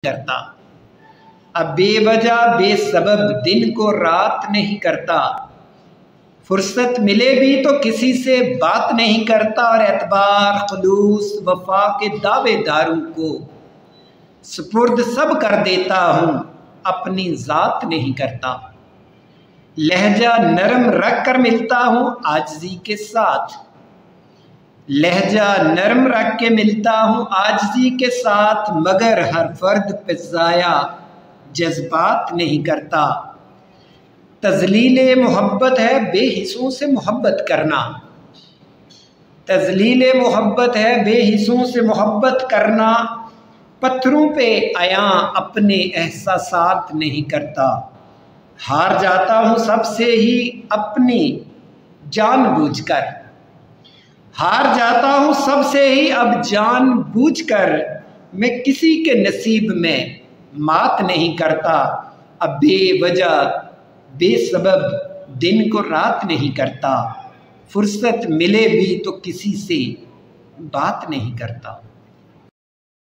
کرتا، اب بے وجہ بے سبب دن کو رات نہیں کرتا، فرصت ملے بھی تو کسی سے بات نہیں کرتا، اور اعتبار خلوص وفا کے دعوے داروں کو سپرد سب کر دیتا ہوں، اپنی ذات نہیں کرتا۔ لہجہ نرم رکھ کر ملتا ہوں عاجزی کے ساتھ، لہجہ نرم رکھ کے ملتا ہوں عاجزی کے ساتھ، مگر ہر فرد پہ ضائع جذبات نہیں کرتا۔ تذلیل محبت ہے بے حسوں سے محبت کرنا، تذلیل محبت ہے بے حسوں سے محبت کرنا، پتھروں پہ عیاں اپنے احساسات نہیں کرتا۔ ہار جاتا ہوں سب سے ہی اپنی جان بوجھ کر، ہار جاتا ہوں سب سے ہی اب جان بوجھ کر، میں کسی کے نصیب میں مات نہیں کرتا، اب بے وجہ بے سبب دن کو رات نہیں کرتا، فرصت ملے بھی تو کسی سے بات نہیں کرتا۔